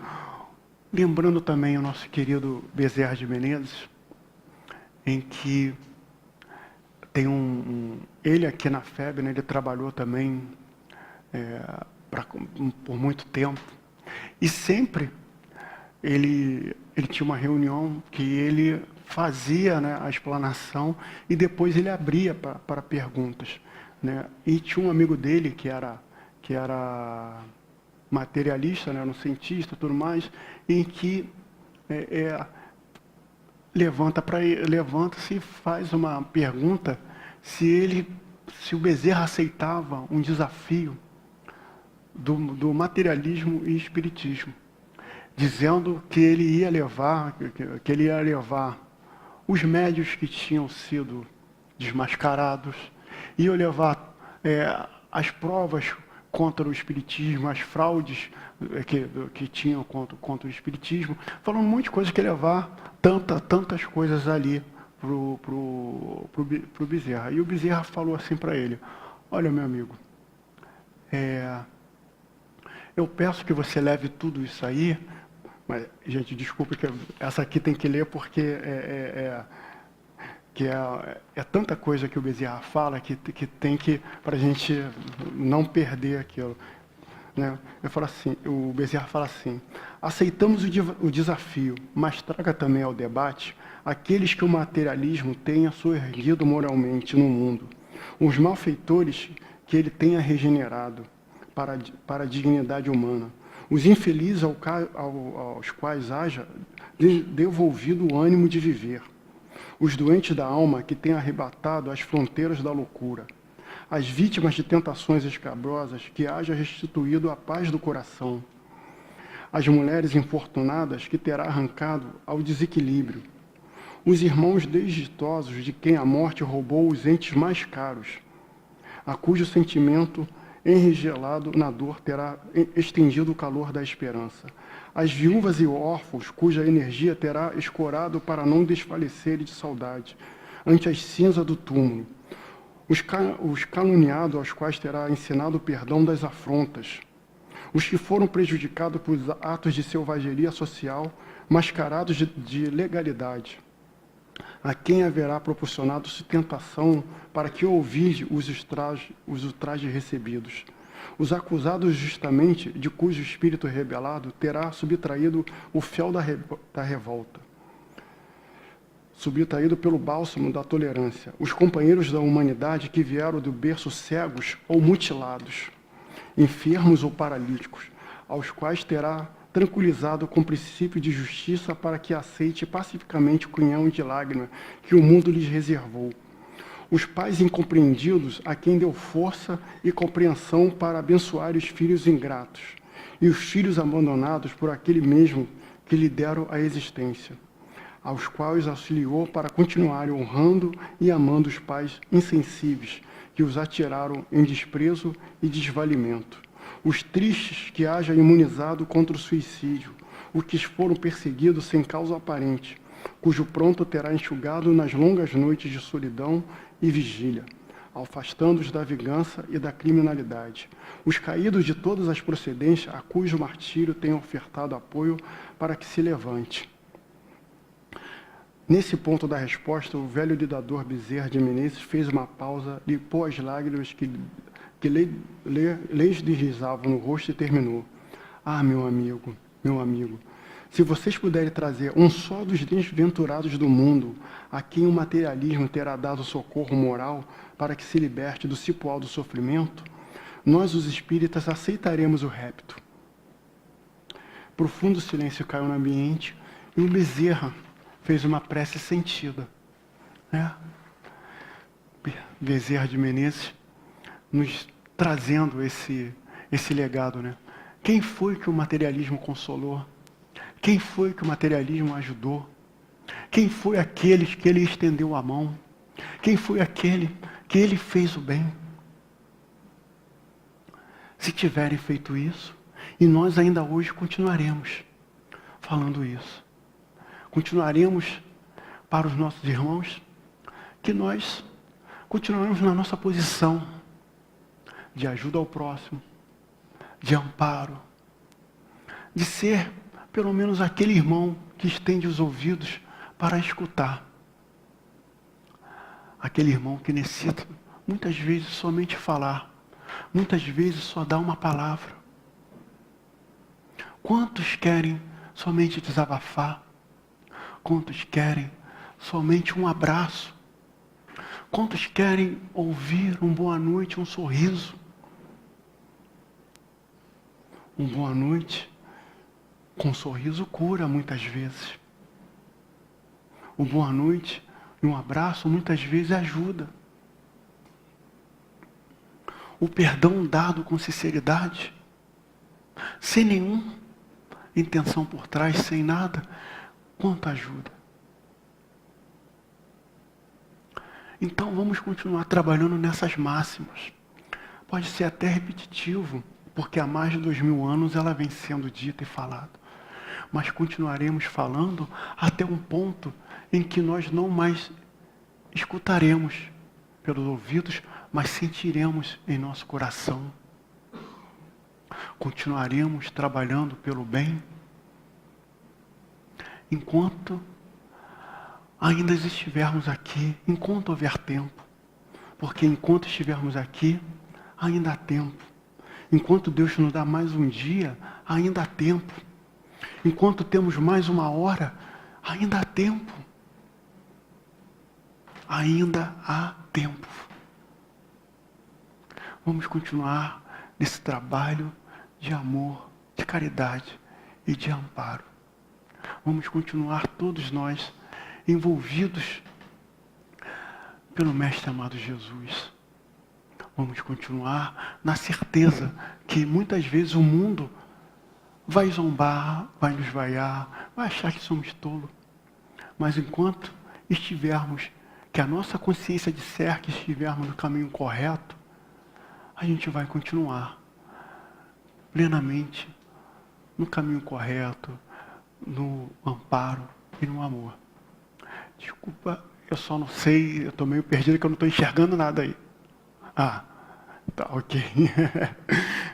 Lembrando também o nosso querido Bezerra de Menezes, em que tem ele aqui na FEB, né, ele trabalhou também por muito tempo. E sempre ele tinha uma reunião que ele fazia, né, a explanação e depois ele abria para perguntas. Né? E tinha um amigo dele que era materialista, né, um cientista e tudo mais, em que levanta-se e faz uma pergunta se o Bezerra aceitava um desafio do materialismo e espiritismo, dizendo que ele ia levar os médios que tinham sido desmascarados, ia levar as provas contra o espiritismo, as fraudes que tinham contra o espiritismo, falando um monte de coisa que ia levar tantas coisas ali pro Bezerra. E o Bezerra falou assim para ele: olha, meu amigo, eu peço que você leve tudo isso aí, mas, gente, desculpe que essa aqui tem que ler porque é tanta coisa que o Bezerra fala que tem que, para a gente não perder aquilo. Né? O Bezerra fala assim: aceitamos o desafio, mas traga também ao debate aqueles que o materialismo tenha soerguido moralmente no mundo, os malfeitores que ele tenha regenerado para a dignidade humana, os infelizes aos quais haja devolvido o ânimo de viver, os doentes da alma que tenha arrebatado as fronteiras da loucura, as vítimas de tentações escabrosas que haja restituído a paz do coração, as mulheres infortunadas que terá arrancado ao desequilíbrio, os irmãos desditosos de quem a morte roubou os entes mais caros, a cujo sentimento enregelado na dor terá estendido o calor da esperança, as viúvas e órfãos cuja energia terá escorado para não desfalecerem de saudade ante as cinzas do túmulo, os caluniados aos quais terá ensinado o perdão das afrontas, os que foram prejudicados por atos de selvageria social mascarados de legalidade, a quem haverá proporcionado sustentação para que ouvise os ultrajes recebidos, os acusados justamente de cujo espírito rebelado terá subtraído o fel da revolta, subtraído pelo bálsamo da tolerância, os companheiros da humanidade que vieram do berço cegos ou mutilados, enfermos ou paralíticos, aos quais terá tranquilizado com princípio de justiça para que aceite pacificamente o cunhão de lágrimas que o mundo lhes reservou, os pais incompreendidos a quem deu força e compreensão para abençoar os filhos ingratos, e os filhos abandonados por aquele mesmo que lhe deram a existência, aos quais auxiliou para continuarem honrando e amando os pais insensíveis que os atiraram em desprezo e desvalimento, os tristes que haja imunizado contra o suicídio, os que foram perseguidos sem causa aparente, cujo pronto terá enxugado nas longas noites de solidão e vigília, afastando-os da vingança e da criminalidade, os caídos de todas as procedências a cujo martírio tem ofertado apoio para que se levante. Nesse ponto da resposta, o velho lidador Bezerra de Menezes fez uma pausa, limpou as lágrimas que lhes deslizavam no rosto e terminou: ah, meu amigo, se vocês puderem trazer um só dos desventurados do mundo, a quem o materialismo terá dado socorro moral para que se liberte do cipoal do sofrimento, nós, os espíritas, aceitaremos o repto. Profundo silêncio caiu no ambiente e o Bezerra fez uma prece sentida. Né? Bezerra de Menezes nos trazendo esse legado. Né? Quem foi que o materialismo consolou? Quem foi que o materialismo ajudou? Quem foi aqueles que ele estendeu a mão? Quem foi aquele que ele fez o bem? Se tiverem feito isso, e nós ainda hoje continuaremos falando isso. Continuaremos para os nossos irmãos que nós continuaremos na nossa posição de ajuda ao próximo, de amparo, de ser pelo menos aquele irmão que estende os ouvidos para escutar. Aquele irmão que necessita muitas vezes somente falar, muitas vezes só dar uma palavra. Quantos querem somente desabafar? Quantos querem somente um abraço? Quantos querem ouvir um boa noite, um sorriso? Um boa noite com um sorriso cura muitas vezes. Um boa noite e um abraço muitas vezes ajuda. O perdão dado com sinceridade, sem nenhuma intenção por trás, sem nada, quanto ajuda. Então vamos continuar trabalhando nessas máximas. Pode ser até repetitivo, porque há mais de 2000 anos ela vem sendo dita e falada. Mas continuaremos falando até um ponto em que nós não mais escutaremos pelos ouvidos, mas sentiremos em nosso coração. Continuaremos trabalhando pelo bem, enquanto ainda estivermos aqui, enquanto houver tempo. Porque enquanto estivermos aqui, ainda há tempo. Enquanto Deus nos dá mais um dia, ainda há tempo. Enquanto temos mais uma hora, ainda há tempo. Ainda há tempo. Vamos continuar nesse trabalho de amor, de caridade e de amparo. Vamos continuar todos nós envolvidos pelo Mestre amado Jesus. Vamos continuar na certeza que muitas vezes o mundo vai zombar, vai nos vaiar, vai achar que somos tolos. Mas enquanto estivermos, que a nossa consciência disser que estivermos no caminho correto, a gente vai continuar plenamente no caminho correto, no amparo e no amor. Desculpa, eu só não sei, eu estou meio perdido que eu não estou enxergando nada aí. Ah, tá, ok.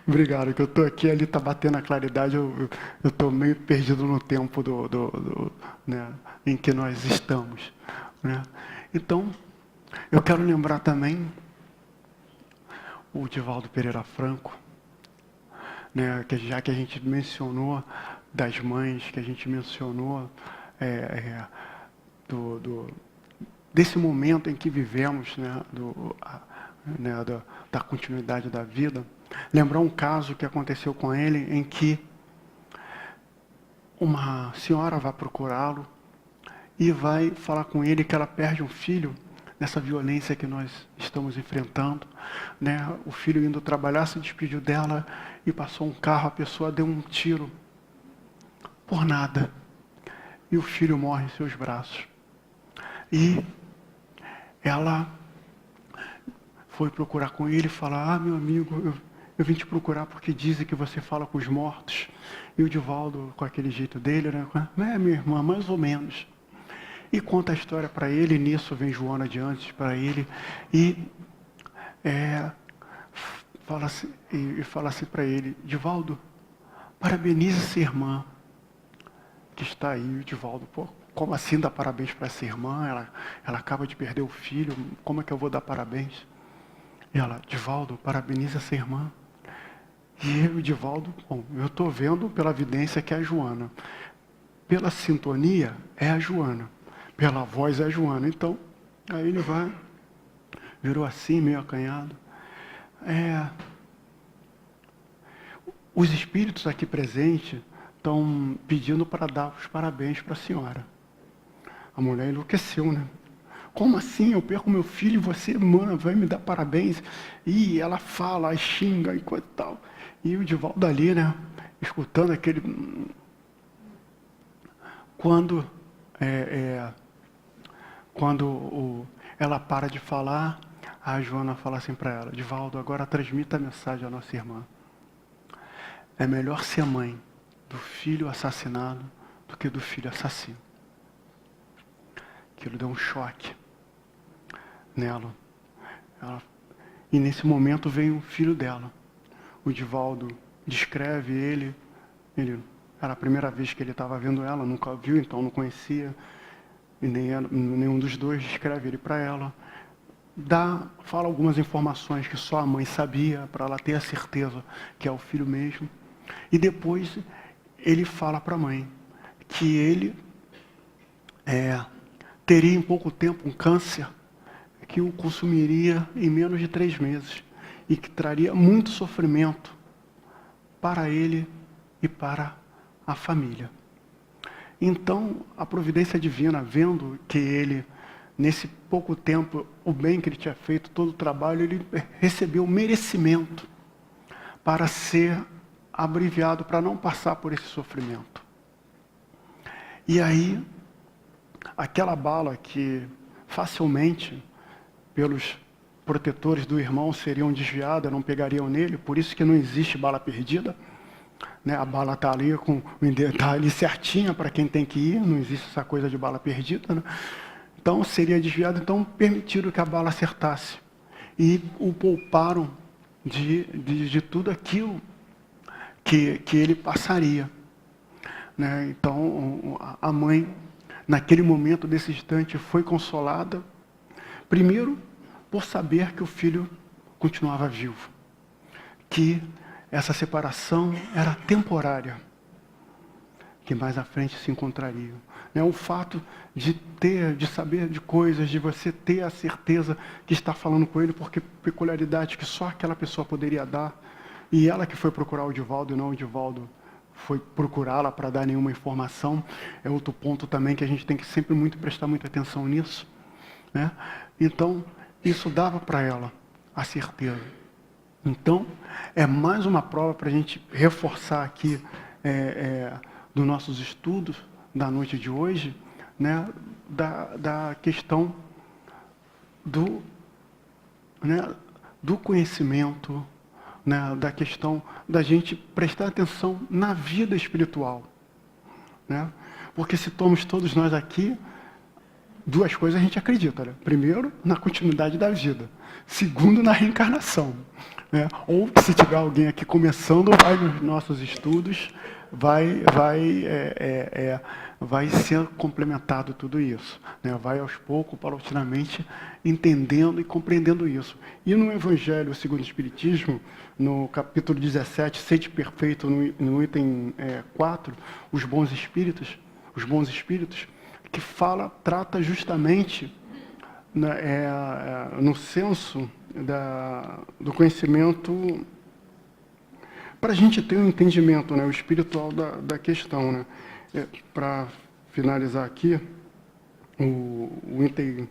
Obrigado, que eu estou aqui, ali está batendo a claridade, eu estou meio perdido no tempo né, em que nós estamos. Né? Então, eu quero lembrar também o Divaldo Pereira Franco, né, que já que a gente mencionou das mães, que a gente mencionou desse momento em que vivemos, né, da continuidade da vida, lembrar um caso que aconteceu com ele, em que uma senhora vai procurá-lo e vai falar com ele que ela perde um filho nessa violência que nós estamos enfrentando. Né? O filho indo trabalhar se despediu dela e passou um carro, a pessoa deu um tiro por nada. E o filho morre em seus braços. E ela foi procurar com ele e falar: meu amigo, eu vim te procurar porque dizem que você fala com os mortos. E o Divaldo, com aquele jeito dele, né? Minha irmã, mais ou menos. E conta a história para ele, e nisso vem Joana adiante para ele, e fala assim para ele: Divaldo, parabenize essa irmã que está aí. O Divaldo, pô, como assim dar parabéns para essa irmã? Ela acaba de perder o filho, como é que eu vou dar parabéns? E ela: Divaldo, parabenize essa irmã. E o Divaldo: bom, eu estou vendo pela evidência que é a Joana. Pela sintonia, é a Joana. Pela voz, é a Joana. Então, aí ele virou assim, meio acanhado. Os espíritos aqui presentes estão pedindo para dar os parabéns para a senhora. A mulher enlouqueceu, né? Como assim? Eu perco meu filho e você, mano, vai me dar parabéns? E ela fala, xinga e coisa e tal. E o Divaldo ali, né? Escutando aquele... quando ela para de falar, a Joana fala assim para ela: Divaldo, agora transmita a mensagem à nossa irmã. É melhor ser mãe do filho assassinado do que do filho assassino. Aquilo deu um choque nela. E nesse momento veio o filho dela. O Divaldo descreve ele era a primeira vez que ele estava vendo ela, nunca viu, então não conhecia, e nenhum dos dois descreve ele para ela. Fala algumas informações que só a mãe sabia, para ela ter a certeza que é o filho mesmo. E depois ele fala para a mãe que ele teria em pouco tempo um câncer que o consumiria em menos de 3 meses e que traria muito sofrimento para ele e para a família. Então, a providência divina, vendo que ele, nesse pouco tempo, o bem que ele tinha feito, todo o trabalho, ele recebeu o merecimento para ser abreviado, para não passar por esse sofrimento. E aí, aquela bala que facilmente, pelos protetores do irmão, seriam desviadas, não pegariam nele, por isso que não existe bala perdida, né? A bala está ali certinha para quem tem que ir, não existe essa coisa de bala perdida, né? Então seria desviado, então permitiram que a bala acertasse. E o pouparam de tudo aquilo que ele passaria, né? Então a mãe, naquele momento, desse instante, foi consolada, primeiro por saber que o filho continuava vivo, que essa separação era temporária, que mais à frente se encontrariam. O fato de saber de coisas, de você ter a certeza que está falando com ele, porque peculiaridade que só aquela pessoa poderia dar, e ela que foi procurar o Divaldo, e não o Divaldo foi procurá-la para dar nenhuma informação, é outro ponto também que a gente tem que sempre prestar muita atenção nisso, né? Então, isso dava para ela a certeza. Então, é mais uma prova para a gente reforçar aqui dos nossos estudos da noite de hoje, né, da questão do conhecimento, né, da questão da gente prestar atenção na vida espiritual, né? Porque se tomamos todos nós aqui, 2 coisas a gente acredita, né? Primeiro, na continuidade da vida. Segundo, na reencarnação, né? Ou, se tiver alguém aqui começando, vai nos nossos estudos, vai ser complementado tudo isso, né? Vai aos poucos, paulatinamente, entendendo e compreendendo isso. E no Evangelho segundo o Espiritismo, no capítulo 17, Sede Perfeito, no item 4, os bons espíritos, que trata justamente no senso do conhecimento, para a gente ter um entendimento, né, o espiritual da questão, né? Para finalizar aqui, o item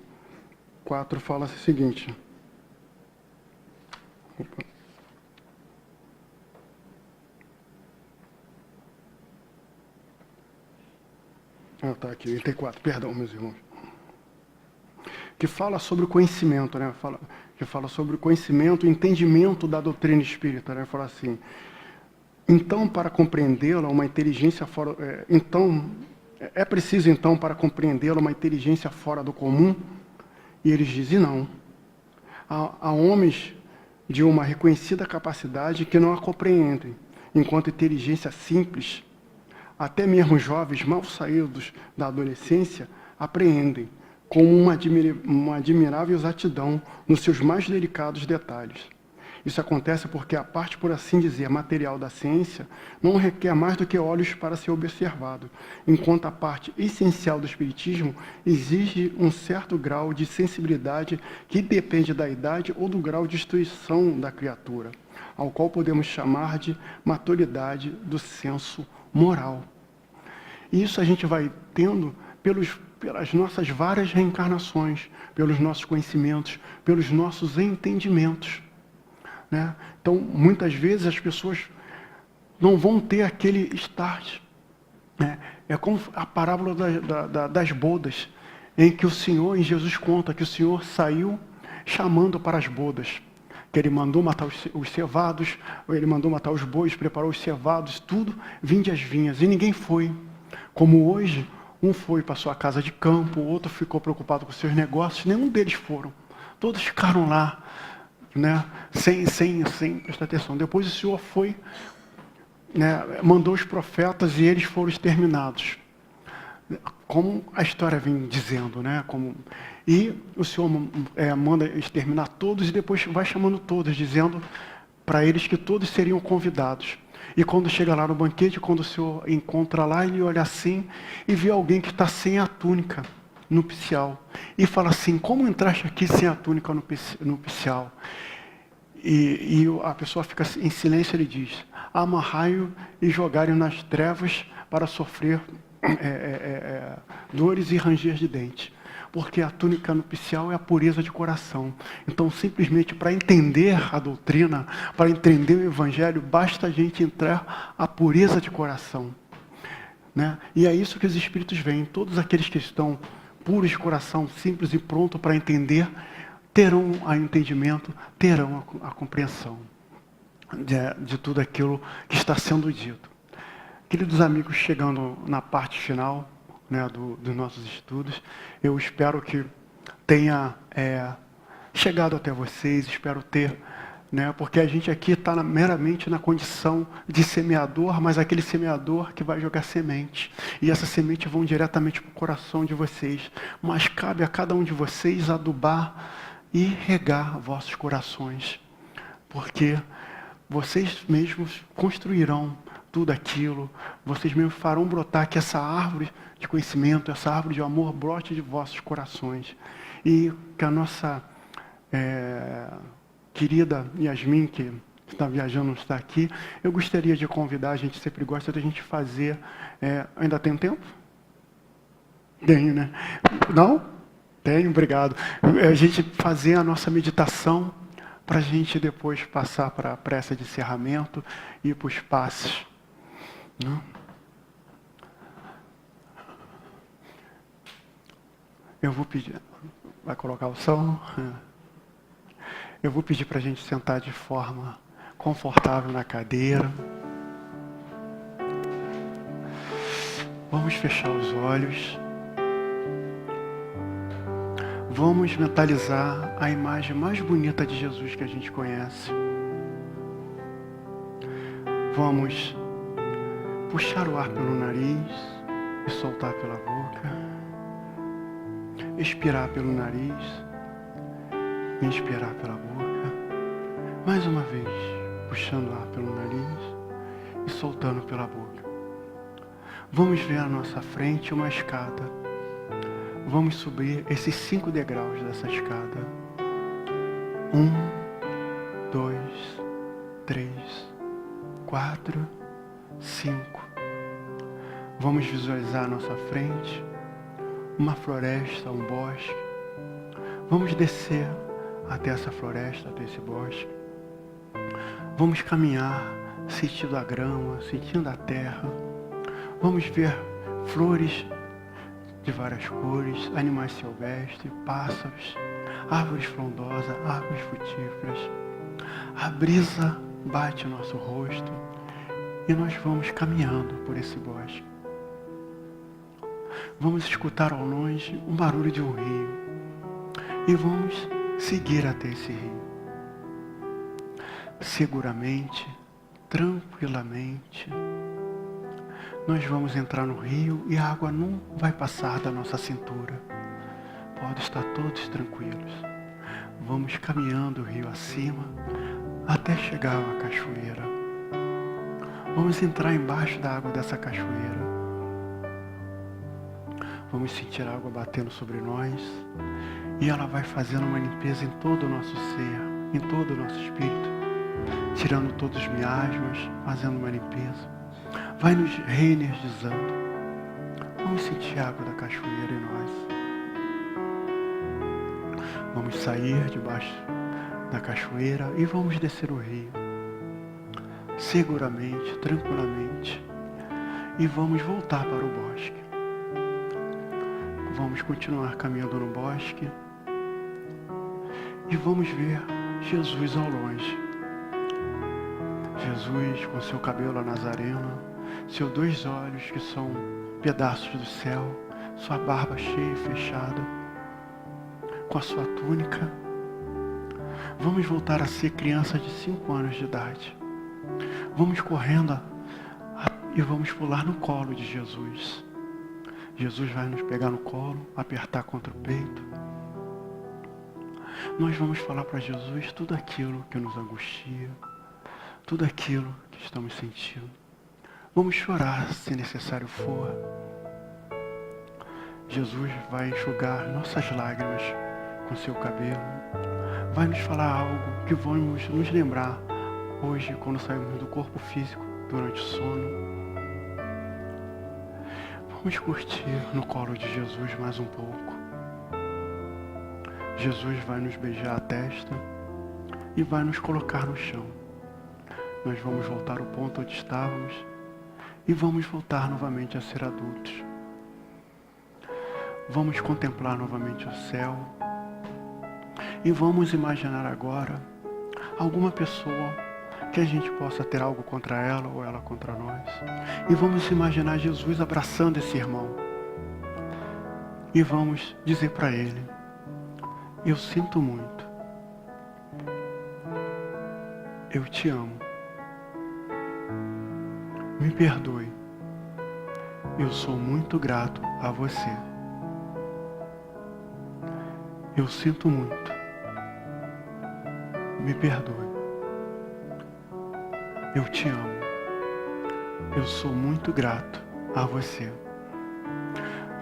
4 fala o seguinte. Está aqui, item 4, perdão, meus irmãos. Que fala sobre o conhecimento, né? Que fala sobre o conhecimento, o entendimento da doutrina espírita, né? Fala assim: então, para compreendê-la, uma inteligência fora... É preciso, então, para compreendê-la, uma inteligência fora do comum? E eles dizem não. Há homens de uma reconhecida capacidade que não a compreendem, enquanto inteligência simples, até mesmo jovens mal saídos da adolescência, apreendem com uma admirável exatidão nos seus mais delicados detalhes. Isso acontece porque a parte, por assim dizer, material da ciência não requer mais do que olhos para ser observado, enquanto a parte essencial do espiritismo exige um certo grau de sensibilidade que depende da idade ou do grau de instrução da criatura, ao qual podemos chamar de maturidade do senso moral. E isso a gente vai tendo pelas nossas várias reencarnações, pelos nossos conhecimentos, pelos nossos entendimentos, né? Então, muitas vezes as pessoas não vão ter aquele start, É como a parábola das bodas, em que o Senhor, em Jesus conta que o Senhor saiu chamando para as bodas. Que ele mandou matar os cevados, ele mandou matar os bois, preparou os cevados, tudo, vinde as vinhas. E ninguém foi. Como hoje, um foi para sua casa de campo, o outro ficou preocupado com seus negócios, nenhum deles foram. Todos ficaram lá, né, sem prestar atenção. Depois o Senhor foi, né, mandou os profetas e eles foram exterminados. Como a história vem dizendo, né? E o Senhor manda exterminar todos e depois vai chamando todos, dizendo para eles que todos seriam convidados. E quando chega lá no banquete, quando o Senhor encontra lá, ele olha assim e vê alguém que está sem a túnica nupcial. E fala assim, como entraste aqui sem a túnica nupcial? E a pessoa fica em silêncio, ele diz, amarrai-o e jogai-o nas trevas para sofrer dores e ranger de dente. Porque a túnica nupcial é a pureza de coração. Então, simplesmente para entender a doutrina, para entender o Evangelho, basta a gente entrar a pureza de coração. Né? E é isso que os Espíritos veem. Todos aqueles que estão puros de coração, simples e prontos para entender, terão o entendimento, terão a compreensão de tudo aquilo que está sendo dito. Queridos amigos, chegando na parte final, né, dos nossos estudos, eu espero que tenha chegado até vocês, espero ter, né, porque a gente aqui está meramente na condição de semeador, mas aquele semeador que vai jogar semente, e essa semente vão diretamente para o coração de vocês, mas cabe a cada um de vocês adubar e regar vossos corações, porque vocês mesmos construirão tudo aquilo, vocês mesmos farão brotar que essa árvore de conhecimento, essa árvore de amor brote de vossos corações. E que a nossa querida Yasmin, que está viajando, não está aqui, eu gostaria de convidar, a gente sempre gosta de a gente fazer, ainda tem tempo? Tenho, né? Não? Tenho, obrigado. A gente fazer a nossa meditação, para a gente depois passar para a prece de encerramento e para os passes. Não? Eu vou pedir, vai colocar o som? Eu vou pedir para a gente sentar de forma confortável na cadeira. Vamos fechar os olhos. Vamos mentalizar a imagem mais bonita de Jesus que a gente conhece. Vamos puxar o ar pelo nariz e soltar pela boca. Expirar pelo nariz e inspirar pela boca. Mais uma vez, puxando o ar pelo nariz e soltando pela boca. Vamos ver à nossa frente uma escada. Vamos subir esses 5 degraus dessa escada. 1, 2, 3, 4, 5. Vamos visualizar à nossa frente uma floresta, um bosque. Vamos descer até essa floresta, até esse bosque. Vamos caminhar, sentindo a grama, sentindo a terra. Vamos ver flores de várias cores, animais silvestres, pássaros, árvores frondosas, árvores frutíferas. A brisa bate no nosso rosto e nós vamos caminhando por esse bosque. Vamos escutar ao longe um barulho de um rio e vamos seguir até esse rio. Seguramente, tranquilamente, nós vamos entrar no rio e a água não vai passar da nossa cintura. Pode estar todos tranquilos. Vamos caminhando o rio acima até chegar a uma cachoeira. Vamos entrar embaixo da água dessa cachoeira. Vamos sentir a água batendo sobre nós e ela vai fazendo uma limpeza em todo o nosso ser, em todo o nosso espírito, tirando todos os miasmas, fazendo uma limpeza. Vai nos reenergizando. Vamos sentir a água da cachoeira em nós. Vamos sair debaixo da cachoeira e vamos descer o rio. Seguramente, tranquilamente. e vamos voltar para o bosque. Vamos continuar caminhando no bosque e vamos ver Jesus ao longe. Jesus com seu cabelo nazareno, seus 2 olhos que são pedaços do céu, sua barba cheia e fechada, com a sua túnica. Vamos voltar a ser crianças de 5 anos de idade. Vamos correndo e vamos pular no colo de Jesus. Jesus vai nos pegar no colo, apertar contra o peito. Nós vamos falar para Jesus tudo aquilo que nos angustia, tudo aquilo que estamos sentindo. Vamos chorar se necessário for. Jesus vai enxugar nossas lágrimas com seu cabelo. Vai nos falar algo que vamos nos lembrar hoje quando saímos do corpo físico durante o sono. Vamos curtir no colo de Jesus mais um pouco. Jesus vai nos beijar a testa e vai nos colocar no chão. Nós vamos voltar ao ponto onde estávamos e vamos voltar novamente a ser adultos. Vamos contemplar novamente o céu e vamos imaginar agora alguma pessoa que a gente possa ter algo contra ela ou ela contra nós. E vamos imaginar Jesus abraçando esse irmão. E vamos dizer para ele: eu sinto muito. Eu te amo. Me perdoe. Eu sou muito grato a você. Eu sinto muito. Me perdoe. Eu te amo. Eu sou muito grato a você.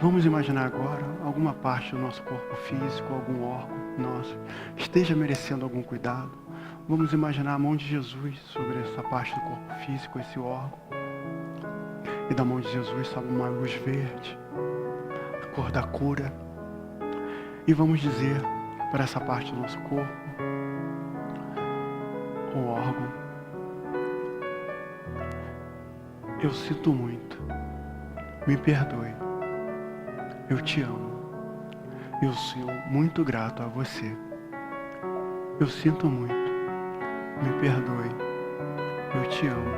Vamos imaginar agora alguma parte do nosso corpo físico, algum órgão nosso, esteja merecendo algum cuidado. Vamos imaginar a mão de Jesus sobre essa parte do corpo físico, esse órgão. E da mão de Jesus sobe uma luz verde, a cor da cura. E vamos dizer para essa parte do nosso corpo, o órgão: eu sinto muito. Me perdoe. Eu te amo. Eu sou muito grato a você. Eu sinto muito. Me perdoe. Eu te amo.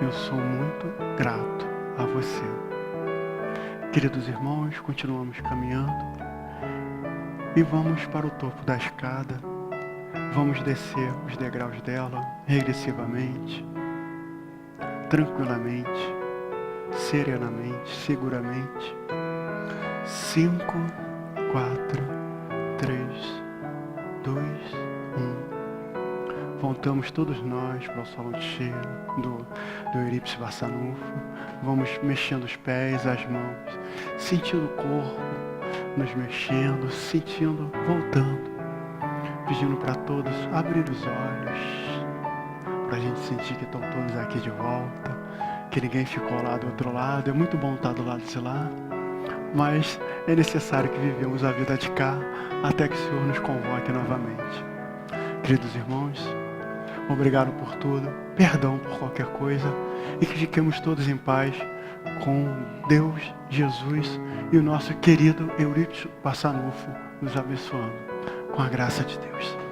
Eu sou muito grato a você. Queridos irmãos, continuamos caminhando e vamos para o topo da escada. Vamos descer os degraus dela regressivamente, tranquilamente, serenamente, seguramente. 5, 4, 3, 2, 1. Voltamos todos nós para o salão de cheiro do Eurípides Barçanufo. Vamos mexendo os pés, as mãos, sentindo o corpo, nos mexendo, sentindo, voltando. Pedindo para todos abrir os olhos, para a gente sentir que estão todos aqui de volta, que ninguém ficou lá do outro lado. É muito bom estar do lado de lá, mas é necessário que vivemos a vida de cá até que o Senhor nos convoque novamente. Queridos irmãos, obrigado por tudo, perdão por qualquer coisa e que fiquemos todos em paz com Deus, Jesus e o nosso querido Eurípides Barçanufo nos abençoando com a graça de Deus.